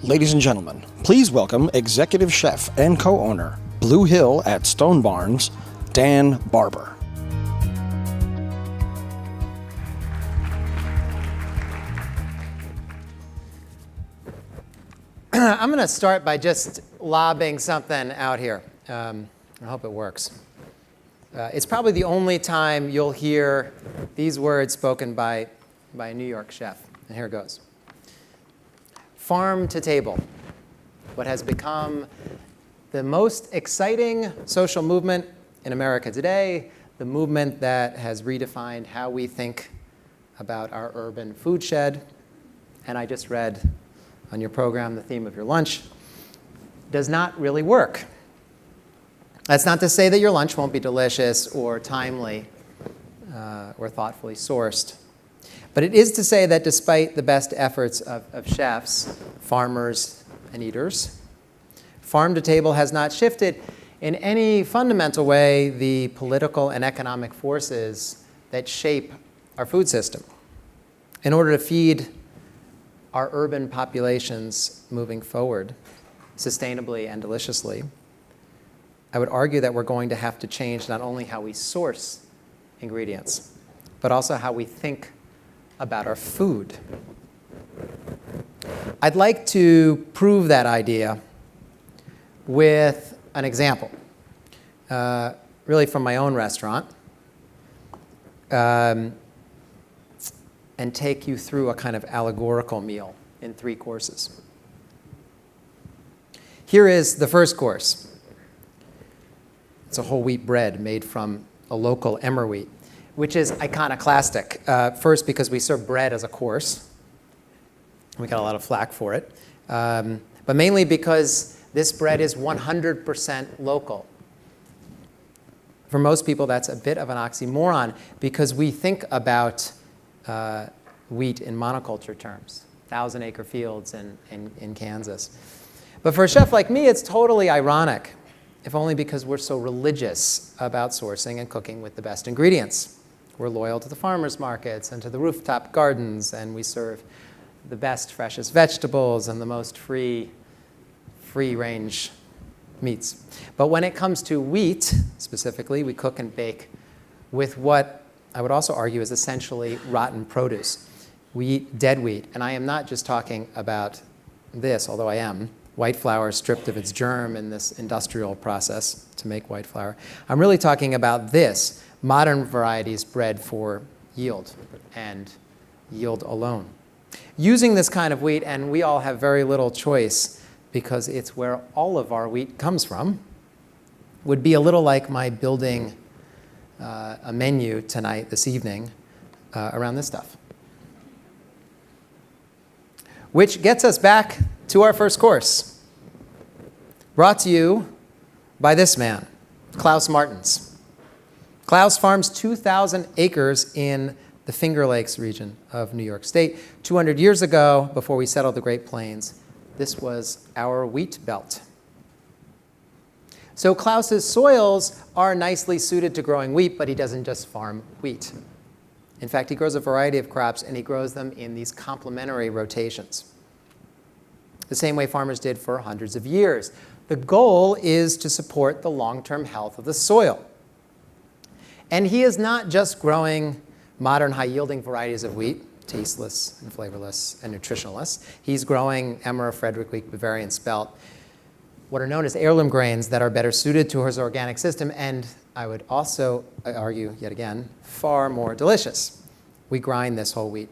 Ladies and gentlemen, please welcome executive chef and co-owner, Blue Hill at Stone Barns, Dan Barber. I'm going to start by just lobbing something out here. I hope it works. It's probably the only time you'll hear these words spoken by a New York chef. And here it goes. Farm to table, what has become the most exciting social movement in America today, the movement that has redefined how we think about our urban food shed. And I just read on your program, the theme of your lunch, does not really work. That's not to say that your lunch won't be delicious or timely or thoughtfully sourced. But it is to say that despite the best efforts of chefs, farmers, and eaters, farm to table has not shifted in any fundamental way the political and economic forces that shape our food system. In order to feed our urban populations moving forward sustainably and deliciously, I would argue that we're going to have to change not only how we source ingredients, but also how we think about our food. I'd like to prove that idea with an example, really from my own restaurant, and take you through a kind of allegorical meal in 3 courses. Here is the first course. It's a whole wheat bread made from a local emmer wheat, which is iconoclastic. First, because we serve bread as a course. We got a lot of flack for it. But mainly because this bread is 100% local. For most people, that's a bit of an oxymoron because we think about wheat in monoculture terms, 1,000-acre fields in Kansas. But for a chef like me, it's totally ironic, if only because we're so religious about sourcing and cooking with the best ingredients. We're loyal to the farmers markets and to the rooftop gardens, and we serve the best, freshest vegetables and the most free-range meats. But when it comes to wheat, specifically, we cook and bake with what I would also argue is essentially rotten produce. We eat dead wheat, and I am not just talking about this, although I am, white flour stripped of its germ in this industrial process to make white flour. I'm really talking about this, modern varieties bred for yield and yield alone. Using this kind of wheat, and we all have very little choice because it's where all of our wheat comes from, would be a little like my building a menu tonight, this evening, around this stuff. Which gets us back to our first course, brought to you by this man, Klaus Martens. Klaus farms 2,000 acres in the Finger Lakes region of New York State. 200 years ago, before we settled the Great Plains, this was our wheat belt. So Klaus's soils are nicely suited to growing wheat, but he doesn't just farm wheat. In fact, he grows a variety of crops, and he grows them in these complementary rotations, the same way farmers did for hundreds of years. The goal is to support the long-term health of the soil. And he is not just growing modern high-yielding varieties of wheat, tasteless and flavorless and nutritionless. He's growing Emmer, Frederick Wheat, Bavarian Spelt, what are known as heirloom grains that are better suited to his organic system, and I would also argue, yet again, far more delicious. We grind this whole wheat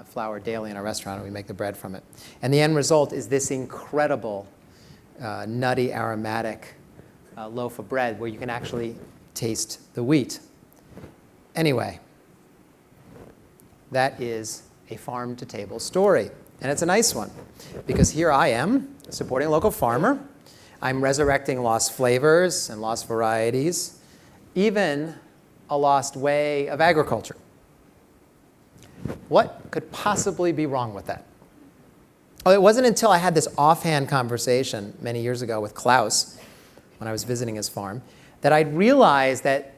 flour daily in our restaurant, and we make the bread from it. And the end result is this incredible, nutty, aromatic loaf of bread where you can actually taste the wheat. Anyway, that is a farm-to-table story. And it's a nice one, because here I am, supporting a local farmer. I'm resurrecting lost flavors and lost varieties, even a lost way of agriculture. What could possibly be wrong with that? Oh, it wasn't until I had this offhand conversation many years ago with Klaus, when I was visiting his farm, that I'd realized that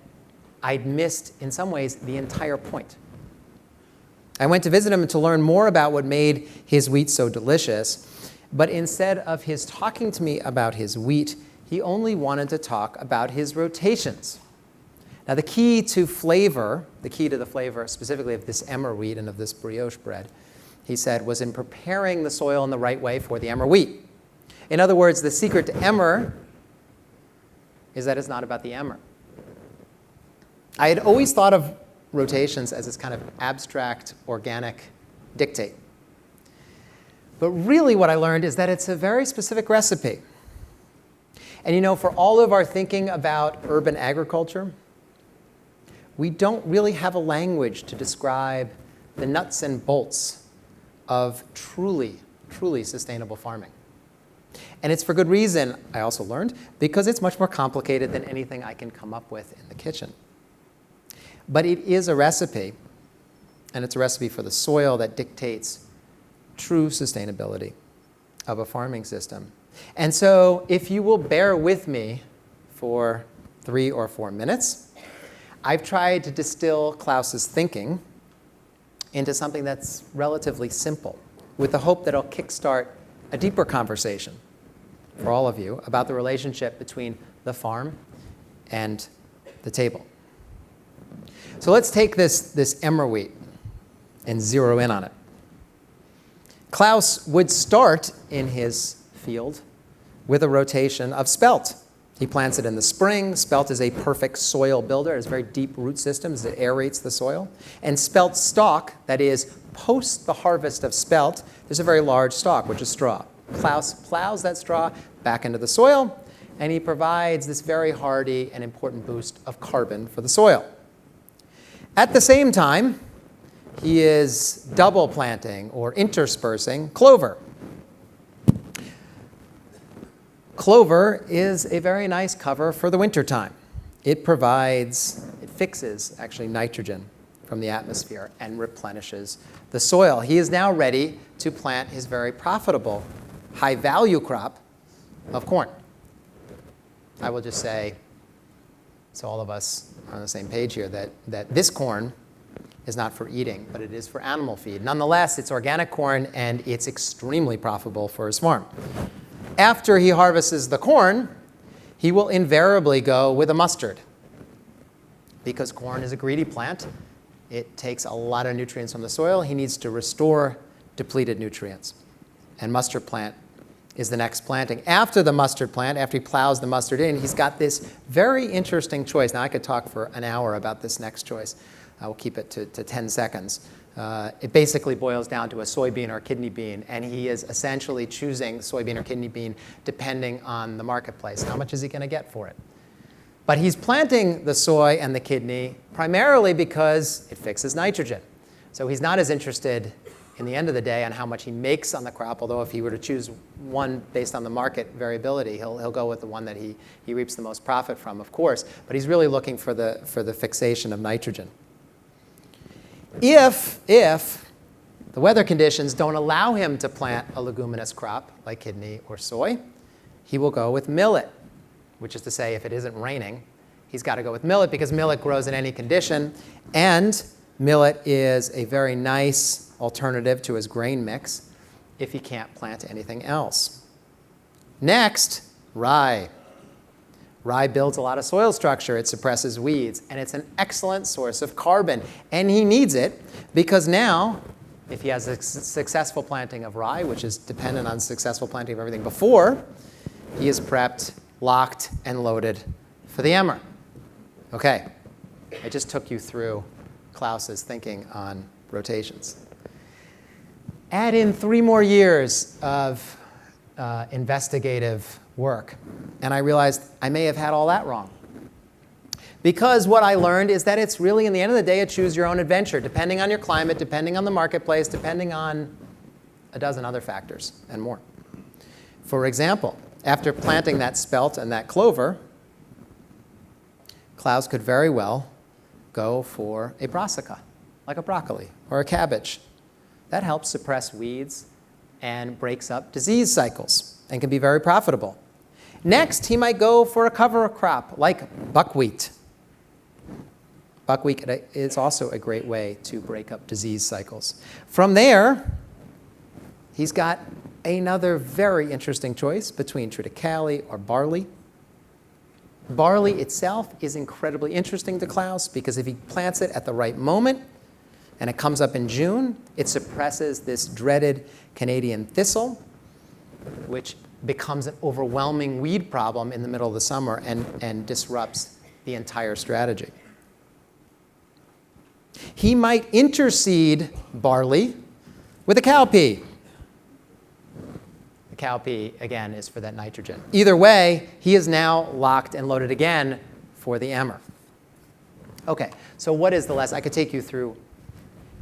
I'd missed, in some ways, the entire point. I went to visit him to learn more about what made his wheat so delicious. But instead of his talking to me about his wheat, he only wanted to talk about his rotations. Now, the key to the flavor specifically of this emmer wheat and of this brioche bread, he said, was in preparing the soil in the right way for the emmer wheat. In other words, the secret to emmer is that it's not about the emmer. I had always thought of rotations as this kind of abstract, organic dictate. But really what I learned is that it's a very specific recipe. And you know, for all of our thinking about urban agriculture, we don't really have a language to describe the nuts and bolts of truly, truly sustainable farming. And it's for good reason, I also learned, because it's much more complicated than anything I can come up with in the kitchen. But it is a recipe, and it's a recipe for the soil that dictates true sustainability of a farming system. And so if you will bear with me for 3 or 4 minutes, I've tried to distill Klaus's thinking into something that's relatively simple, with the hope that it'll kickstart a deeper conversation for all of you about the relationship between the farm and the table. So let's take this emmer wheat and zero in on it. Klaus would start in his field with a rotation of spelt. He plants it in the spring. Spelt is a perfect soil builder. It has very deep root systems. It aerates the soil. And spelt stalk, that is, post the harvest of spelt, there's a very large stalk, which is straw. Klaus plows that straw back into the soil, and he provides this very hardy and important boost of carbon for the soil. At the same time, he is double planting or interspersing clover. Clover is a very nice cover for the wintertime. It fixes actually nitrogen from the atmosphere and replenishes the soil. He is now ready to plant his very profitable, high-value crop of corn. I will just say, so all of us are on the same page here, that this corn is not for eating, but it is for animal feed. Nonetheless, it's organic corn, and it's extremely profitable for his farm. After he harvests the corn, he will invariably go with a mustard, because corn is a greedy plant. It takes a lot of nutrients from the soil. He needs to restore depleted nutrients. And mustard plant is the next planting. After the mustard plant, after he plows the mustard in, he's got this very interesting choice. Now, I could talk for an hour about this next choice. I will keep it to 10 seconds. It basically boils down to a soybean or kidney bean, and he is essentially choosing soybean or kidney bean depending on the marketplace. How much is he going to get for it? But he's planting the soy and the kidney primarily because it fixes nitrogen. So he's not as interested in the end of the day on how much he makes on the crop, although if he were to choose one based on the market variability, he'll go with the one that he reaps the most profit from, of course. But he's really looking for the fixation of nitrogen. If the weather conditions don't allow him to plant a leguminous crop like kidney or soy, he will go with millet, which is to say, if it isn't raining, he's got to go with millet because millet grows in any condition, and millet is a very nice alternative to his grain mix if he can't plant anything else. Next, rye. Rye builds a lot of soil structure. It suppresses weeds, and it's an excellent source of carbon. And he needs it because now, if he has a successful planting of rye, which is dependent on successful planting of everything before, he is prepped, locked, and loaded for the emmer. Okay, I just took you through Klaus's thinking on rotations. Add in 3 more years of investigative work, and I realized I may have had all that wrong. Because what I learned is that it's really, in the end of the day, a choose your own adventure, depending on your climate, depending on the marketplace, depending on a dozen other factors and more. For example, after planting that spelt and that clover, Klaus could very well go for a brassica, like a broccoli or a cabbage. That helps suppress weeds and breaks up disease cycles and can be very profitable. Next, he might go for a cover crop like buckwheat. Buckwheat is also a great way to break up disease cycles. From there, he's got another very interesting choice between triticale or barley. Barley itself is incredibly interesting to Klaus because if he plants it at the right moment and it comes up in June, it suppresses this dreaded Canadian thistle, which becomes an overwhelming weed problem in the middle of the summer and disrupts the entire strategy. He might interseed barley with a cowpea. The cowpea, again, is for that nitrogen. Either way, he is now locked and loaded again for the emmer. OK, so what is the lesson? I could take you through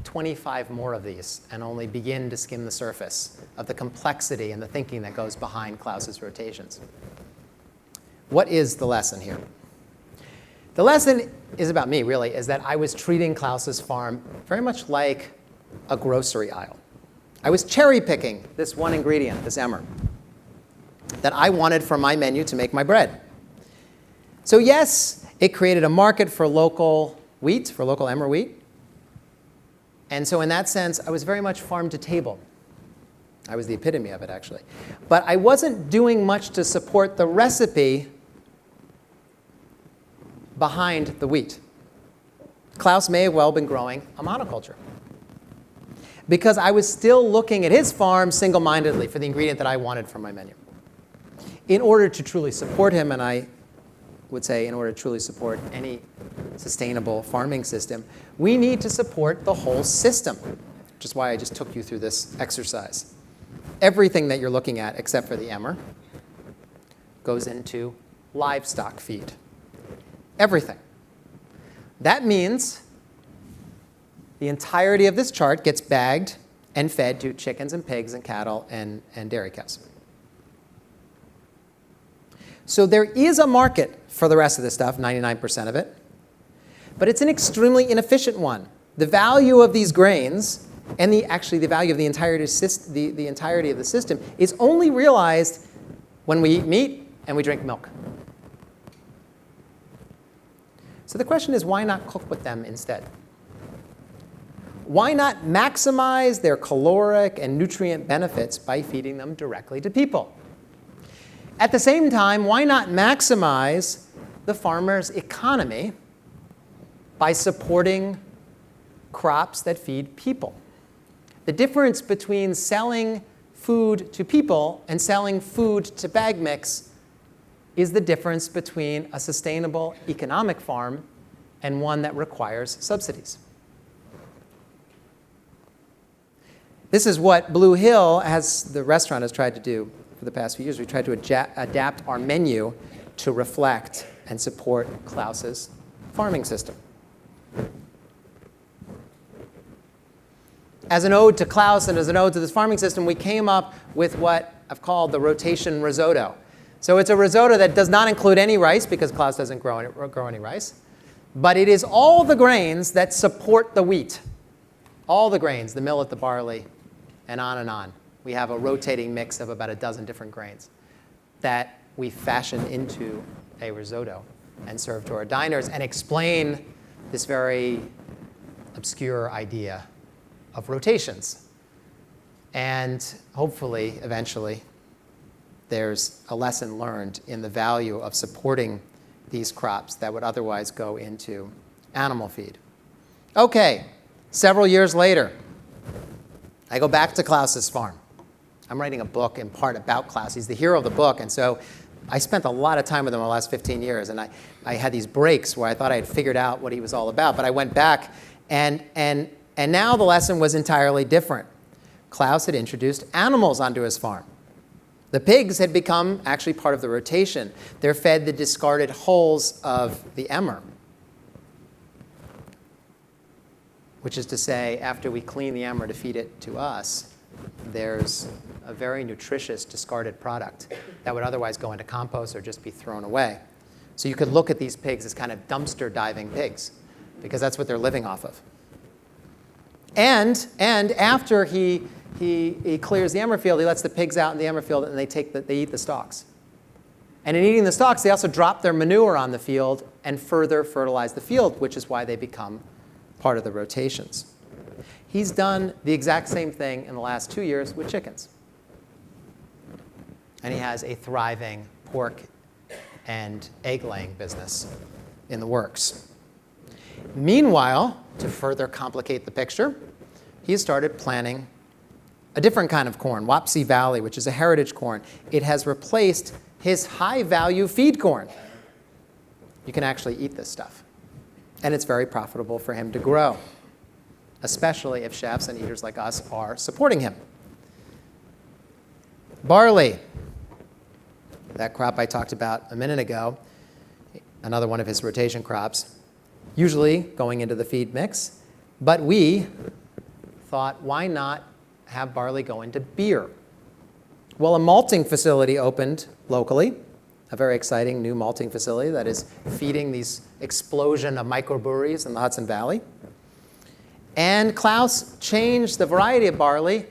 25 more of these and only begin to skim the surface of the complexity and the thinking that goes behind Klaus's rotations. What is the lesson here? The lesson is about me, really, is that I was treating Klaus's farm very much like a grocery aisle. I was cherry picking this one ingredient, this emmer, that I wanted for my menu to make my bread. So yes, it created a market for local wheat, for local emmer wheat. And so in that sense, I was very much farm to table. I was the epitome of it, actually. But I wasn't doing much to support the recipe behind the wheat. Klaus may have well been growing a monoculture because I was still looking at his farm single-mindedly for the ingredient that I wanted for my menu. In order to truly support him, and I would say in order to truly support any sustainable farming system, we need to support the whole system, which is why I just took you through this exercise. Everything that you're looking at, except for the emmer, goes into livestock feed. Everything. That means the entirety of this chart gets bagged and fed to chickens and pigs and cattle and dairy cows. So there is a market for the rest of this stuff, 99% of it, but it's an extremely inefficient one. The value of these grains and actually the value of the entirety of the system is only realized when we eat meat and we drink milk. So the question is, why not cook with them instead? Why not maximize their caloric and nutrient benefits by feeding them directly to people? At the same time, why not maximize the farmer's economy by supporting crops that feed people? The difference between selling food to people and selling food to bag mix is the difference between a sustainable economic farm and one that requires subsidies. This is what Blue Hill, the restaurant, has tried to do for the past few years. We tried to adapt our menu to reflect and support Klaus's farming system. As an ode to Klaus and as an ode to this farming system, we came up with what I've called the rotation risotto. So it's a risotto that does not include any rice because Klaus doesn't grow any rice. But it is all the grains that support the wheat. All the grains, the millet, the barley, and on and on. We have a rotating mix of about a dozen different grains that we fashion into a risotto and serve to our diners and explain this very obscure idea of rotations. And hopefully, eventually, there's a lesson learned in the value of supporting these crops that would otherwise go into animal feed. OK, several years later, I go back to Klaus's farm. I'm writing a book in part about Klaus. He's the hero of the book. And so I spent a lot of time with him in the last 15 years. And I had these breaks where I thought I had figured out what he was all about. But I went back, and now the lesson was entirely different. Klaus had introduced animals onto his farm. The pigs had become actually part of the rotation. They're fed the discarded hulls of the emmer, which is to say, after we clean the emmer to feed it to us, there's a very nutritious discarded product that would otherwise go into compost or just be thrown away. So you could look at these pigs as kind of dumpster diving pigs, because that's what they're living off of. And after he clears the emmer field, he lets the pigs out in the emmer field, and they eat the stalks. And in eating the stalks, they also drop their manure on the field and further fertilize the field, which is why they become part of the rotations. He's done the exact same thing in the last 2 years with chickens. And he has a thriving pork and egg-laying business in the works. Meanwhile, to further complicate the picture, he has started planting a different kind of corn, Wapsi Valley, which is a heritage corn. It has replaced his high-value feed corn. You can actually eat this stuff. And it's very profitable for him to grow, especially if chefs and eaters like us are supporting him. Barley, that crop I talked about a minute ago, another one of his rotation crops, usually going into the feed mix. But we thought, why not have barley go into beer? Well, a malting facility opened locally, a very exciting new malting facility that is feeding these explosion of microbreweries in the Hudson Valley. And Klaus changed the variety of barley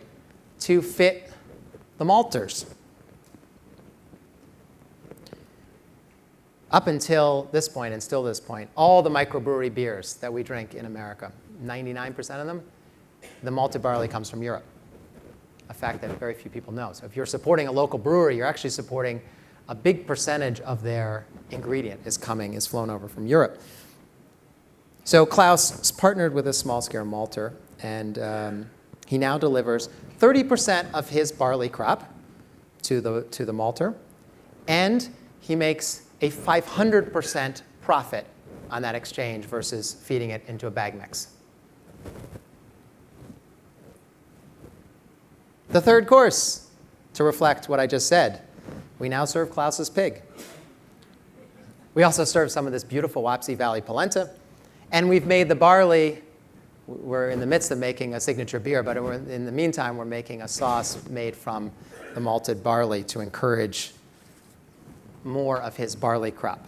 to fit the malters. Up until this point, and still this point, all the microbrewery beers that we drink in America, 99% of them, the malted barley comes from Europe, a fact that very few people know. So if you're supporting a local brewery, you're actually supporting a big percentage of their ingredient is flown over from Europe. So Klaus partnered with a small-scale malter, and he now delivers 30% of his barley crop to the malter, and he makes a 500% profit on that exchange versus feeding it into a bag mix. The third course, to reflect what I just said, we now serve Klaus's pig. We also serve some of this beautiful Wapsi Valley polenta, and we've made the barley. We're in the midst of making a signature beer, but in the meantime, we're making a sauce made from the malted barley to encourage more of his barley crop.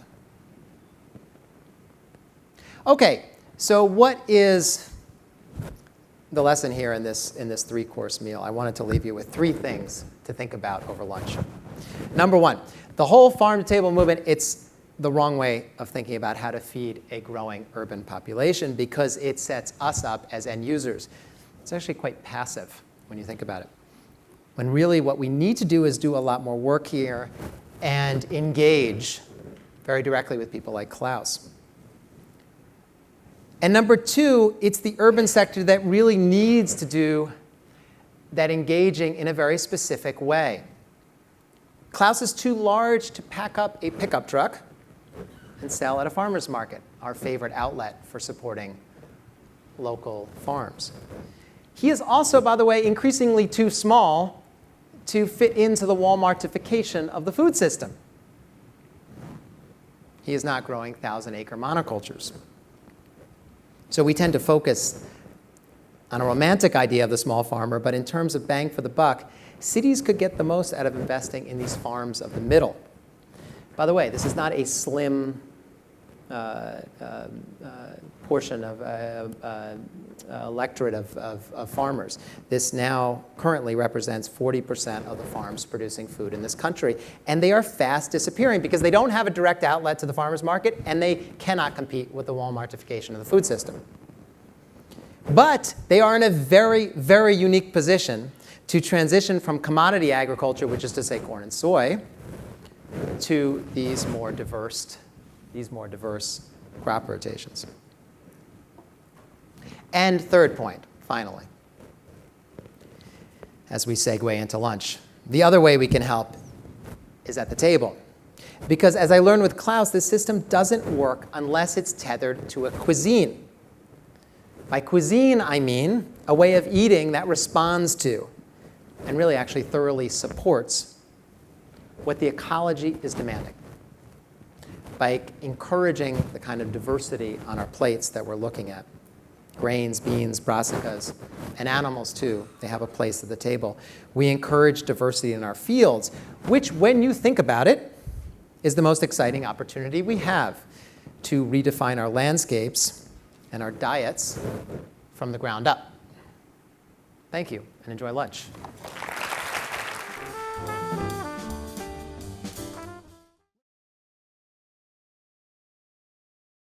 Okay, so what is the lesson here in this three-course meal? I wanted to leave you with three things to think about over lunch. Number one, the whole farm-to-table movement, it's the wrong way of thinking about how to feed a growing urban population because it sets us up as end users. It's actually quite passive when you think about it. When really what we need to do is do a lot more work here and engage very directly with people like Klaus. And number two, it's the urban sector that really needs to do that engaging in a very specific way. Klaus is too large to pack up a pickup truck and sell at a farmer's market, our favorite outlet for supporting local farms. He is also, by the way, increasingly too small to fit into the Walmartification of the food system. He is not growing 1,000-acre monocultures. So we tend to focus on a romantic idea of the small farmer, but in terms of bang for the buck, cities could get the most out of investing in these farms of the middle. By the way, this is not a slim portion of electorate of farmers. This now currently represents 40% of the farms producing food in this country. And they are fast disappearing because they don't have a direct outlet to the farmer's market, and they cannot compete with the Walmartification of the food system. But they are in a very, very unique position to transition from commodity agriculture, which is to say corn and soy, to these more diverse crop rotations. And third point, finally, as we segue into lunch, the other way we can help is at the table. Because as I learned with Klaus, this system doesn't work unless it's tethered to a cuisine. By cuisine, I mean a way of eating that responds to and really actually thoroughly supports what the ecology is demanding by encouraging the kind of diversity on our plates that we're looking at. Grains, beans, brassicas, and animals too, they have a place at the table. We encourage diversity in our fields, which when you think about it, is the most exciting opportunity we have to redefine our landscapes and our diets from the ground up. Thank you, and enjoy lunch.